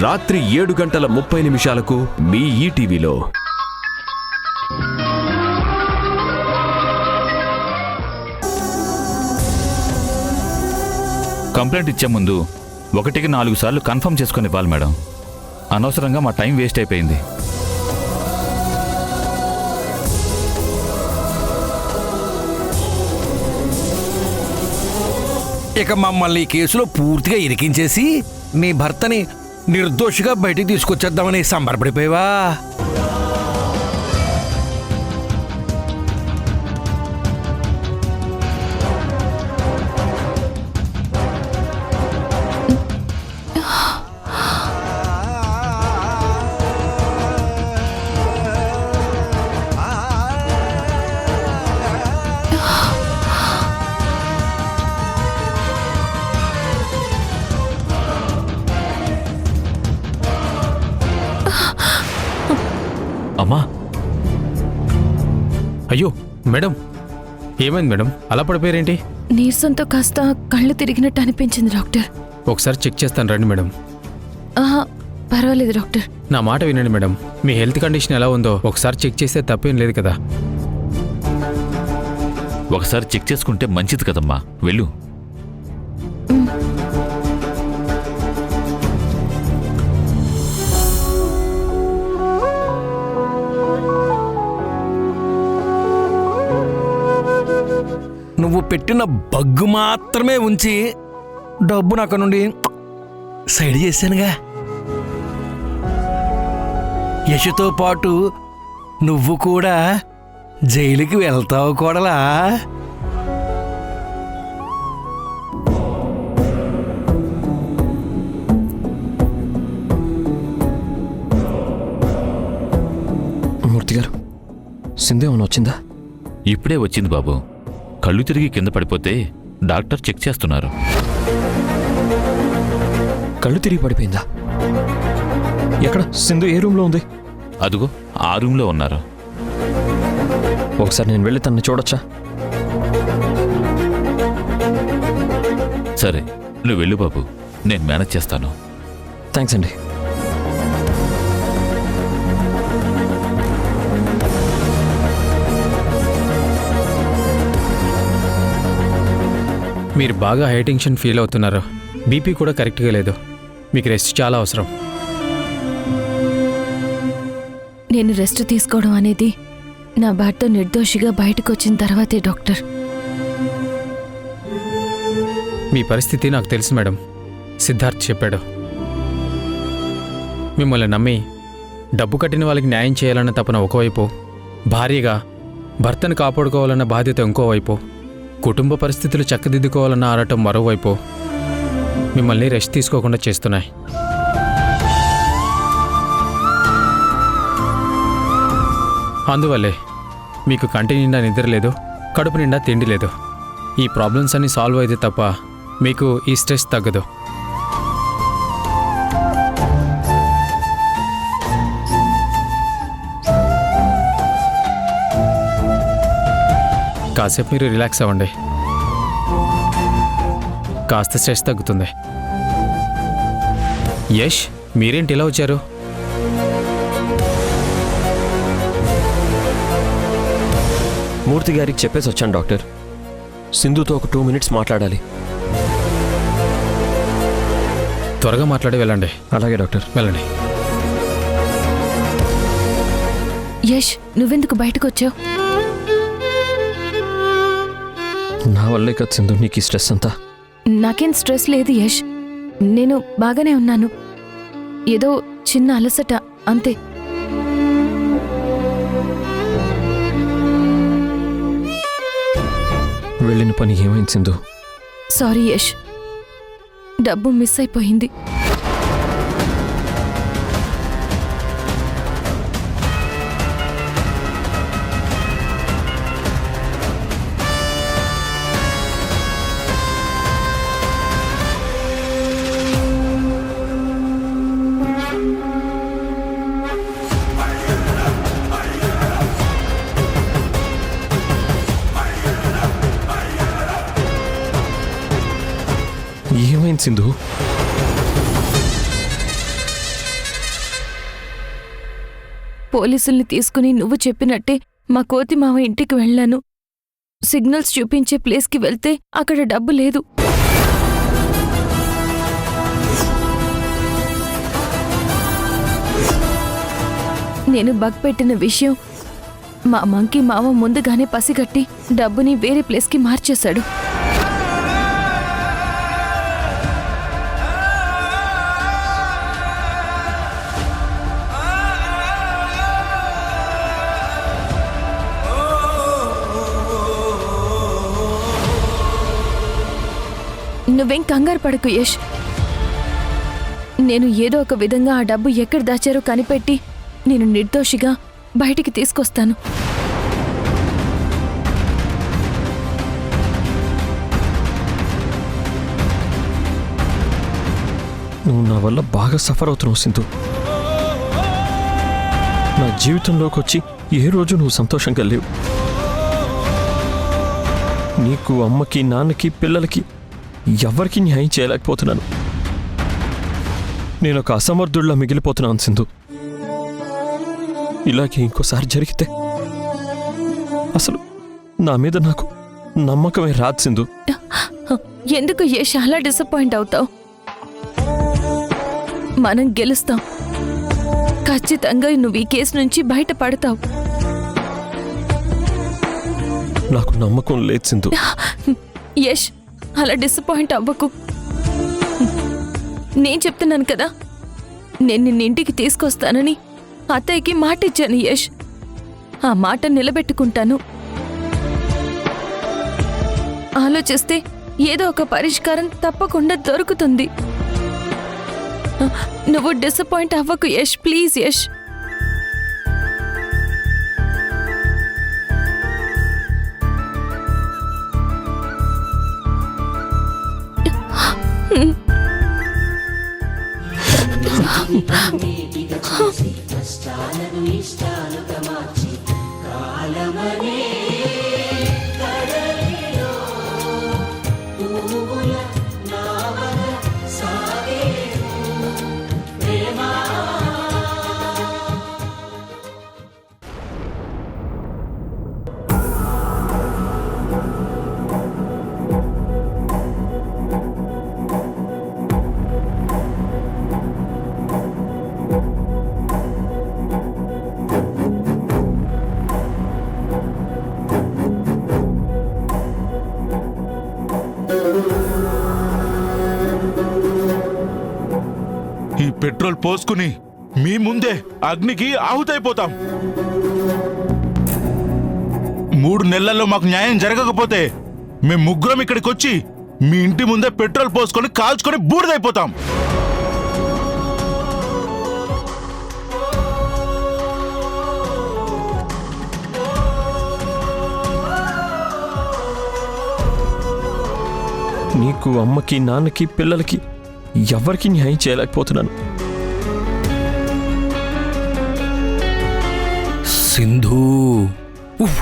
రాత్రి 7:30 మీ ఈటీవీలో. కంప్లైంట్ ఇచ్చే ముందు 1కి 4 సార్లు కన్ఫర్మ్ చేసుకొని ఇవ్వాలి మేడం. అనవసరంగా మా టైం వేస్ట్ అయిపోయింది. ఇక మమ్మల్ని ఈ కేసులో పూర్తిగా ఇరికించేసి మీ భర్తని నిర్దోషిగా బయటికి తీసుకొచ్చేద్దామని సంబరపడిపోయావా? అమ్మా, అయ్యో మేడం, ఏమైంది మేడం? అలా పడిపోయారేంటి? నీరసంతో కాస్త కళ్ళు తిరిగినట్టు అనిపించింది డాక్టర్. ఒకసారి చెక్ చేస్తాను రండి మేడం. ఆహా, పర్వాలేదు డాక్టర్. నా మాట వినండి మేడం. మీ హెల్త్ కండిషన్ ఎలా ఉందో ఒకసారి చెక్ చేస్తే తప్పేం లేదు కదా. ఒకసారి చెక్ చేసుకుంటే మంచిది కదమ్మా, వెళ్ళు. నువ్వు పెట్టిన బగ్గు మాత్రమే ఉంచి డబ్బును అక్కడ నుండి సైడ్ చేశానుగా. యశతో పాటు నువ్వు కూడా జైలుకి వెళ్తావు కోడలా. మూర్తి గారు, సింధు ఏమైనా వచ్చిందా? ఇప్పుడే వచ్చింది బాబు. కళ్ళు తిరిగి కింద పడిపోతే డాక్టర్ చెక్ చేస్తున్నారు. కళ్ళు తిరిగి పడిపోయిందా? ఎక్కడ? సింధు ఏ రూమ్లో ఉంది? అదుగో ఆ రూమ్లో ఉన్నారు. ఒకసారి నేను వెళ్ళి తనని చూడొచ్చా? సరే, నువ్వు వెళ్ళు బాబు, నేను మేనేజ్ చేస్తాను. థ్యాంక్స్ అండి. మీరు బాగా హై టెన్షన్ ఫీల్ అవుతున్నారు. బీపీ కూడా కరెక్ట్గా లేదు. మీకు రెస్ట్ చాలా అవసరం. నేను రెస్ట్ తీసుకోవడం అనేది నా భర్త నిర్దోషిగా బయటకు వచ్చిన తర్వాతే డాక్టర్. మీ పరిస్థితి నాకు తెలుసు మేడం. సిద్ధార్థ్ చెప్పాడు. మిమ్మల్ని నమ్మి డబ్బు కట్టిన వాళ్ళకి న్యాయం చేయాలన్న తపన ఒకవైపు, భార్యగా భర్తను కాపాడుకోవాలన్న బాధ్యత ఇంకోవైపు, కుటుంబ పరిస్థితులు చక్కదిద్దుకోవాలన్న ఆరాటం మరోవైపు మిమ్మల్ని రెస్ట్ తీసుకోకుండా చేస్తున్నాయి. అందువల్లే మీకు కంటి నిండా నిద్ర లేదు, కడుపు నిండా తిండి లేదు. ఈ ప్రాబ్లమ్స్ అన్నీ సాల్వ్ అయితే తప్ప మీకు ఈ స్ట్రెస్ తగ్గదు. కాసేపు మీరు రిలాక్స్ అవ్వండి. కాస్త స్ట్రెస్ తగ్గుతుంది. యష్, మీరేంటి ఇలా వచ్చారు? మూర్తి గారికి చెప్పేసి వచ్చాను డాక్టర్. సింధుతో ఒక 2 minutes మాట్లాడాలి. త్వరగా మాట్లాడి వెళ్ళండి. అలాగే డాక్టర్. వెళ్ళండి. యష్, నువ్వెందుకు బయటకు వచ్చావు? నా వల్లే కదా సింధు నీకు ఈ స్ట్రెస్ అంతా. నాకేం స్ట్రెస్ లేదు యష్, నేను బాగానే ఉన్నాను. ఏదో చిన్న అలసట అంతే. వెళ్ళిన పని ఏమైంది సింధు? సారీ యష్, డబ్బు మిస్ అయిపోయింది. ఏమైంది సింధు? పోలీసుల్ని తీసుకుని నువ్వు చెప్పినట్టే మా కోతి మావ ఇంటికి వెళ్ళాను. సిగ్నల్స్ చూపించే ప్లేస్కి వెళ్తే అక్కడ డబ్బు లేదు. నేను బగ్ పెట్టిన విషయం మా మంకీ మావ ముందుగానే పసిగట్టి డబ్బుని వేరే ప్లేస్కి మార్చేశాడు. నువ్వేం కంగారు పడకు యష్. నేను ఏదో ఒక విధంగా ఆ డబ్బు ఎక్కడ దాచారో కనిపెట్టి నేను నిర్దోషిగా బయటికి తీసుకొస్తాను. నువ్వు నా వల్ల బాగా సఫర్ అవుతున్నావు సింధు. నా జీవితంలోకి వచ్చి ఏ రోజు నువ్వు సంతోషంగా లేవు. నీకు, అమ్మకి, నాన్నకి, పిల్లలకి ఎవరికి న్యాయం చేయలేకపోతున్నాను. నేను ఒక అసమర్థుడిలా మిగిలిపోతున్నాను సింధు. ఇలాగే ఇంకోసారి జరిగితే అసలు నా మీద నాకు నమ్మకమే రాదు సింధు. ఎందుకు యష్ అలా డిసప్పాయింట్ అవుతావు? మనం గెలుస్తాం. ఖచ్చితంగా నువ్వు ఈ కేసు నుంచి బయటపడతావు. నాకు నమ్మకం లేదు సింధు. యష్ అలా డిసప్పాయింట్ అవ్వకు. నేను చెప్తున్నాను కదా, నేను నిన్న ఇంటికి తీసుకొస్తానని అత్తయ్యకి మాట ఇచ్చాను యష్. ఆ మాట నిలబెట్టుకుంటాను. ఆలోచిస్తే ఏదో ఒక పరిష్కారం తప్పకుండా దొరుకుతుంది. నువ్వు డిసప్పాయింట్ అవ్వకు యష్, ప్లీజ్ యష్. ఈ పెట్రోల్ పోసుకుని మీ ముందే అగ్నికి ఆహుతైపోతాం. 3 నెలల్లో మాకు న్యాయం జరగకపోతే మేము ముగ్గురం ఇక్కడికి వచ్చి మీ ఇంటి ముందే పెట్రోల్ పోసుకొని కాల్చుకొని బూడిదైపోతాం. నీకు, అమ్మకి, నాన్నకి, పిల్లలకి ఎవరికి న్యాయం చేయలేకపోతున్నాను. సింధు, ఉఫ్,